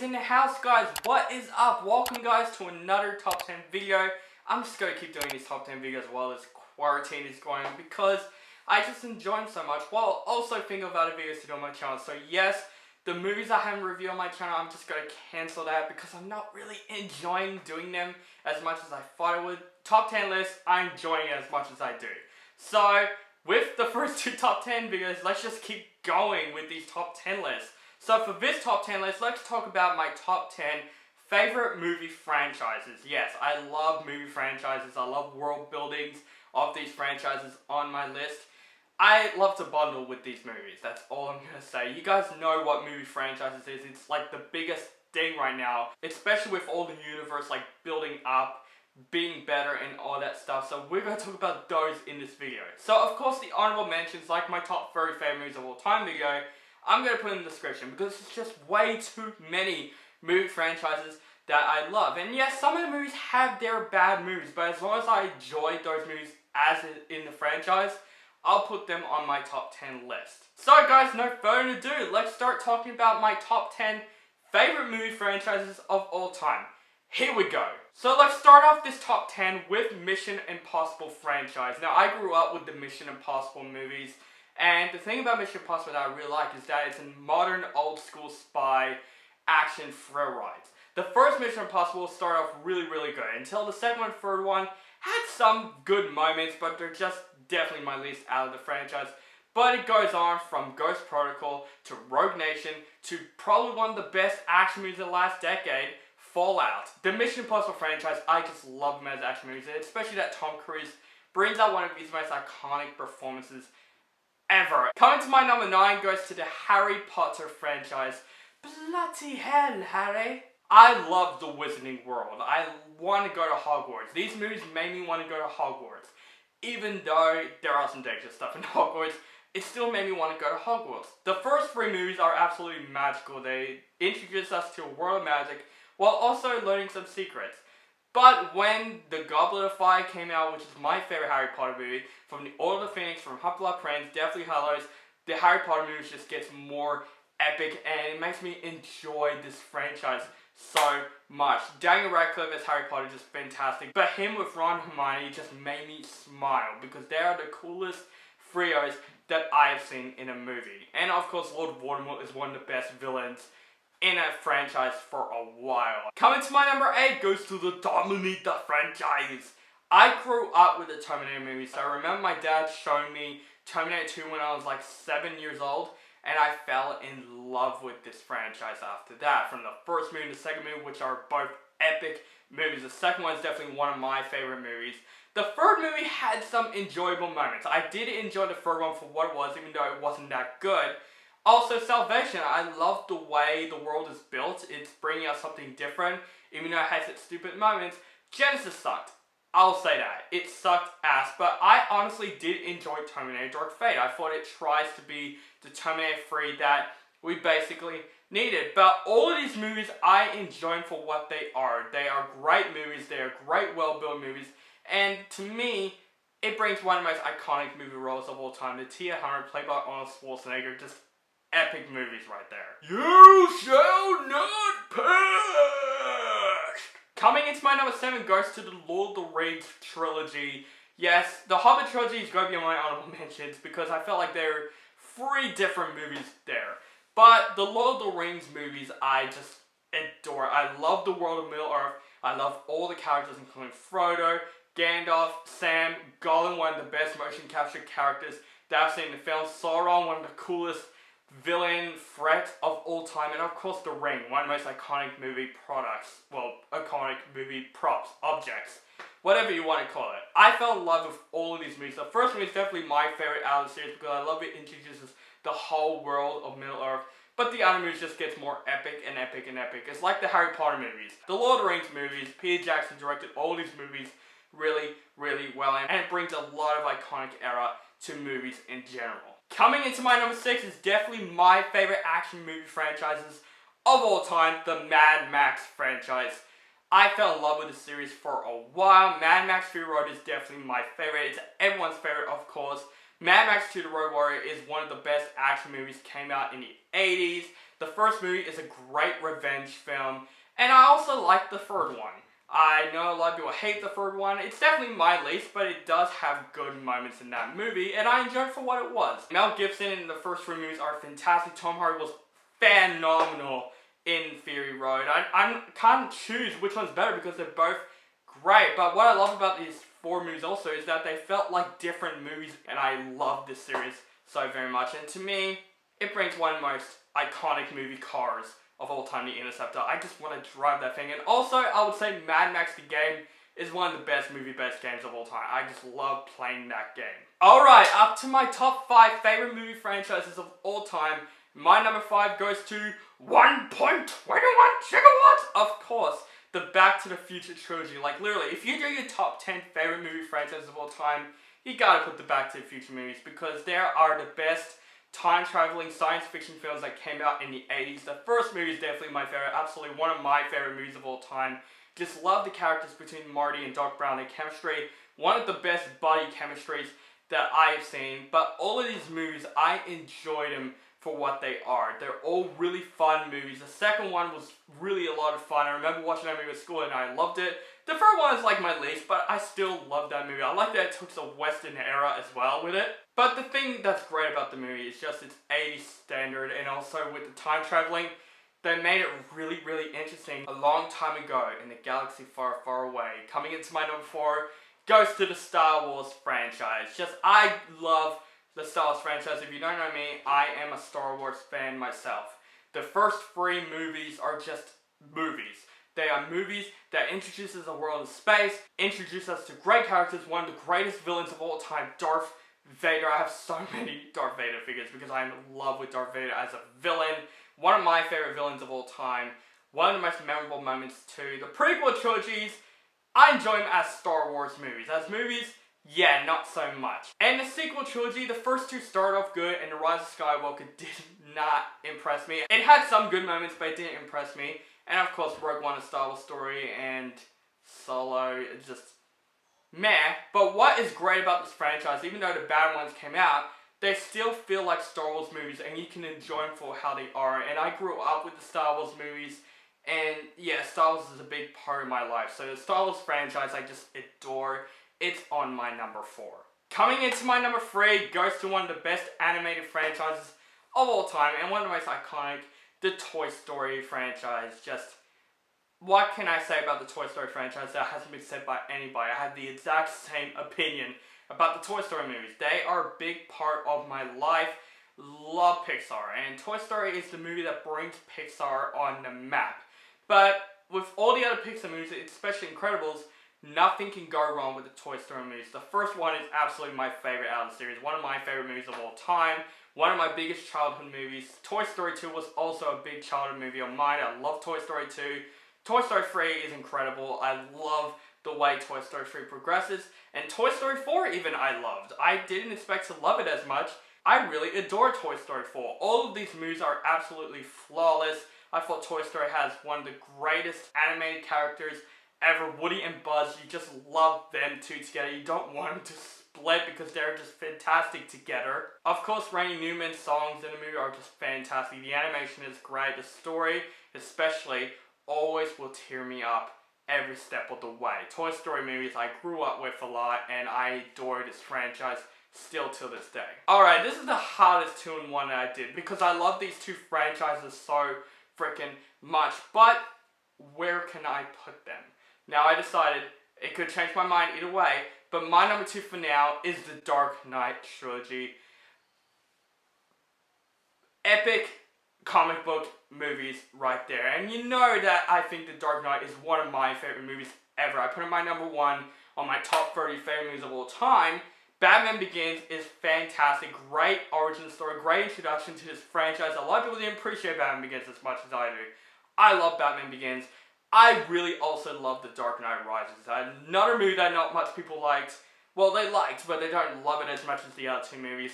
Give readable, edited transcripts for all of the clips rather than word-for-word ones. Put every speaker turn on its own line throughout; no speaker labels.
is in the house, guys. What is up? Welcome, guys, to another top 10 video. I'm just going to keep doing these top 10 videos while this quarantine is going on because I just enjoy them so much, while also thinking of other videos to do on my channel. So yes, the movies I haven't reviewed on my channel, I'm just going to cancel that because I'm not really enjoying doing them as much as I thought I would. Top 10 list, I'm enjoying it as much as I do. So with the first two top 10 videos, let's just keep going with these top 10 lists. So for this top 10 list, let's talk about my top 10 favorite movie franchises. Yes, I love movie franchises. I love world buildings of these franchises on my list. I love to bundle with these movies. That's all I'm going to say. You guys know what movie franchises is. It's like the biggest thing right now, especially with all the universe like building up, being better and all that stuff. So we're going to talk about those in this video. So of course the honorable mentions, like my top 30 favorite movies of all time video, I'm going to put in the description because it's just way too many movie franchises that I love. And yes, some of the movies have their bad movies, but as long as I enjoy those movies as in the franchise, I'll put them on my top 10 list. So guys, no further ado, let's start talking about my top 10 favorite movie franchises of all time. Here we go. So let's start off this top 10 with Mission Impossible franchise. Now I grew up with the Mission Impossible movies, and the thing about Mission Impossible that I really like is that it's a modern old school spy action thrill rides. The first Mission Impossible started off really good until the second and third one had some good moments, but they're just definitely my least out of the franchise. But it goes on from Ghost Protocol to Rogue Nation to probably one of the best action movies of the last decade, Fallout. The Mission Impossible franchise, I just love them as action movies, and especially that Tom Cruise brings out one of his most iconic performances ever. Coming to my number 9 goes to the Harry Potter franchise. Bloody hell, Harry. I love the Wizarding World. I want to go to Hogwarts. These movies made me want to go to Hogwarts. Even though there are some dangerous stuff in Hogwarts, it still made me want to go to Hogwarts. The first 3 movies are absolutely magical. They introduce us to a world of magic while also learning some secrets. But when The Goblet of Fire came out, which is my favorite Harry Potter movie, from The Order of the Phoenix, from Half-Blood Prince, Deathly Hallows, the Harry Potter movies just gets more epic, and it makes me enjoy this franchise so much. Daniel Radcliffe as Harry Potter is just fantastic, but him with Ron and Hermione just made me smile because they are the coolest trios that I have seen in a movie. And of course, Lord Voldemort is one of the best villains in a franchise for a while. Coming to my number 8 goes to the Terminator franchise. I grew up with the Terminator movies, so I remember my dad showing me Terminator 2 when I was like 7 years old, and I fell in love with this franchise after that. From the first movie and the second movie, which are both epic movies. The second one is definitely one of my favorite movies. The third movie had some enjoyable moments. I did enjoy the third one for what it was, even though it wasn't that good. Also, Salvation. I love the way the world is built. It's bringing out something different, even though it has its stupid moments. Genesis sucked. I'll say that. It sucked ass, but I honestly did enjoy Terminator Dark Fate. I thought it tries to be the Terminator 3 that we basically needed. But all of these movies, I enjoy them for what they are. They are great movies. They are great, well-built movies. And to me, it brings one of the most iconic movie roles of all time. The T-800, played by Arnold Schwarzenegger. Just epic movies right there. You shall not perish! Coming into my number 7 goes to the Lord of the Rings trilogy. Yes, the Hobbit trilogy is going to be on my honorable mentions because I felt like there are 3 different movies there. But the Lord of the Rings movies, I just adore. I love the world of Middle-earth. I love all the characters, including Frodo, Gandalf, Sam, Gollum, one of the best motion capture characters that I've seen in the film. Sauron, one of the coolest villain threat of all time, and of course The Ring, one of the most iconic movie products, well, iconic movie props, objects, whatever you want to call it. I fell in love with all of these movies. The first movie is definitely my favorite out of the series because I love it introduces the whole world of Middle-earth, but the other movies just gets more epic and epic and epic. It's like the Harry Potter movies. The Lord of the Rings movies, Peter Jackson directed all these movies really well, and it brings a lot of iconic era to movies in general. Coming into my number 6 is definitely my favorite action movie franchises of all time, the Mad Max franchise. I fell in love with the series for a while. Mad Max Fury Road is definitely my favorite. It's everyone's favorite, of course, Mad Max 2 The Road Warrior is one of the best action movies came out in the 80s. The first movie is a great revenge film, and I also like the third one. I know a lot of people hate the third one. It's definitely my least, but it does have good moments in that movie, and I enjoyed it for what it was. Mel Gibson in the first three movies are fantastic. Tom Hardy was phenomenal in Fury Road. I can't choose which one's better because they're both great, but what I love about these four movies also is that they felt like different movies, and I love this series so very much. And to me, it brings one of the most iconic movie cars of all time, the Interceptor. I just want to drive that thing. And also, I would say Mad Max the game is one of the best movie-based games of all time. I just love playing that game. Alright, up to my top 5 favorite movie franchises of all time. My number 5 goes to 1.21 gigawatts! Of course, the Back to the Future trilogy. Like, literally, if you do your top 10 favorite movie franchises of all time, you gotta put the Back to the Future movies, because they are the best time-traveling science fiction films that came out in the 80s. The first movie is definitely my favorite, absolutely one of my favorite movies of all time. Just love the characters between Marty and Doc Brown, their chemistry. One of the best buddy chemistries that I've seen. But all of these movies, I enjoyed them for what they are. They're all really fun movies. The second one was really a lot of fun. I remember watching that movie at school and I loved it. The third one is like my least, but I still love that movie. I like that it took the Western era as well with it. But the thing that's great about the movie is just its 80s standard, and also with the time traveling, they made it really, really interesting. A long time ago in a galaxy far, far away. Coming into my number 4 goes to the Star Wars franchise. I love the Star Wars franchise. If you don't know me, I am a Star Wars fan myself. The first 3 movies are just movies. They are movies that introduce us a world of space, introduce us to great characters, one of the greatest villains of all time, Darth Vader. I have so many Darth Vader figures because I'm in love with Darth Vader as a villain. One of my favorite villains of all time. One of the most memorable moments too. The prequel trilogies, I enjoy them as Star Wars movies. As movies, yeah, not so much. And the sequel trilogy, the first 2 started off good, and The Rise of Skywalker did not impress me. It had some good moments, but it didn't impress me. And of course, Rogue One, A Star Wars Story, and Solo, just meh. But what is great about this franchise, even though the bad ones came out, they still feel like Star Wars movies, and you can enjoy them for how they are. And I grew up with the Star Wars movies, and yeah, Star Wars is a big part of my life. So the Star Wars franchise, I just adore. It's on my number 4. Coming into my number 3 goes to one of the best animated franchises of all time, and one of the most iconic, the Toy Story franchise. Just, what can I say about the Toy Story franchise that hasn't been said by anybody? I have the exact same opinion about the Toy Story movies. They are a big part of my life. Love Pixar, and Toy Story is the movie that brings Pixar on the map. But with all the other Pixar movies, especially Incredibles, nothing can go wrong with the Toy Story movies. The first one is absolutely my favorite out of the series. One of my favorite movies of all time. One of my biggest childhood movies. Toy Story 2 was also a big childhood movie of mine. I love Toy Story 2. Toy Story 3 is incredible. I love the way Toy Story 3 progresses. And Toy Story 4 even I loved. I didn't expect to love it as much. I really adore Toy Story 4. All of these movies are absolutely flawless. I thought Toy Story has one of the greatest animated characters ever. Woody and Buzz, you just love them two together. You don't want them to split because they're just fantastic together. Of course, Randy Newman's songs in the movie are just fantastic. The animation is great. The story, especially, always will tear me up every step of the way. Toy Story movies I grew up with a lot, and I adore this franchise still to this day. Alright, this is the hardest 2-in-1 that I did because I love these two franchises so freaking much, but where can I put them? Now I decided, it could change my mind either way, but my number 2 for now is the Dark Knight trilogy. Epic comic book movies right there. And you know that I think The Dark Knight is one of my favorite movies ever. I put it my number 1 on my top 30 favorite movies of all time. Batman Begins is fantastic. Great origin story. Great introduction to this franchise. A lot of people didn't appreciate Batman Begins as much as I do. I love Batman Begins. I really also love The Dark Knight Rises. Another movie that not much people liked. Well, they liked, but they don't love it as much as the other two movies.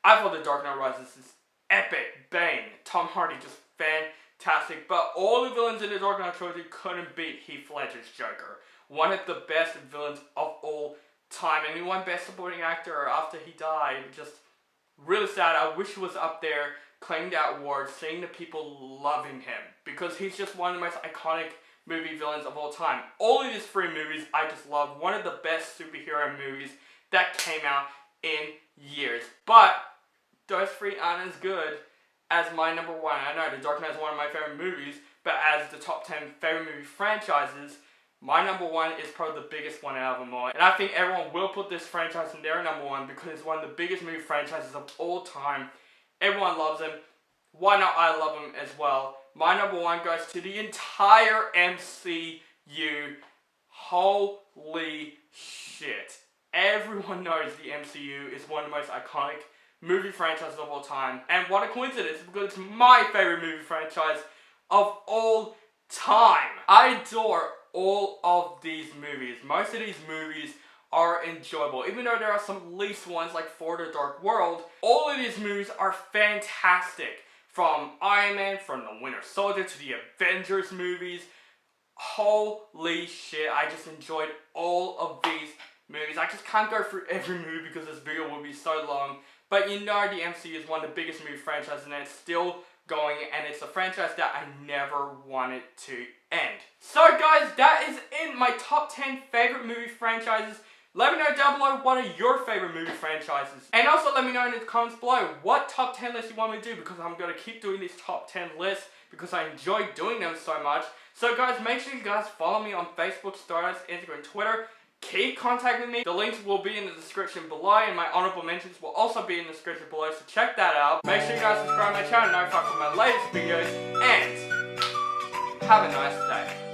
I thought The Dark Knight Rises is epic. Bane. Tom Hardy, just fantastic. But all the villains in The Dark Knight trilogy couldn't beat Heath Ledger's Joker. One of the best villains of all time, and he won Best Supporting Actor after he died. Just really sad. I wish he was up there claiming that award, seeing the people loving him, because he's just one of the most iconic movie villains of all time. All of these 3 movies I just love. One of the best superhero movies that came out in years. But those 3 aren't as good as my number 1. I know The Dark Knight is one of my favorite movies, but as the top 10 favorite movie franchises, my number 1 is probably the biggest one out of them all. And I think everyone will put this franchise in their number 1 because it's one of the biggest movie franchises of all time. Everyone loves him. Why not I love him as well? My number 1 goes to the entire MCU. Holy shit. Everyone knows the MCU is one of the most iconic movie franchises of all time. And what a coincidence, because it's my favorite movie franchise of all time. I adore all of these movies. Most of these movies are enjoyable. Even though there are some least ones like For the Dark World, all of these movies are fantastic. From Iron Man, from The Winter Soldier to the Avengers movies. Holy shit, I just enjoyed all of these movies. I just can't go through every movie because this video will be so long. But you know the MCU is one of the biggest movie franchises and it's still going, and it's a franchise that I never wanted to end. So guys, that is it, my top 10 favorite movie franchises. Let me know down below what are your favorite movie franchises. And also let me know in the comments below what top 10 lists you want me to do, because I'm going to keep doing these top 10 lists because I enjoy doing them so much. So guys, make sure you guys follow me on Facebook, Stardust, Instagram, Twitter. Keep contacting me. The links will be in the description below, and my honorable mentions will also be in the description below, so check that out. Make sure you guys subscribe to my channel, notify for my latest videos, and have a nice day.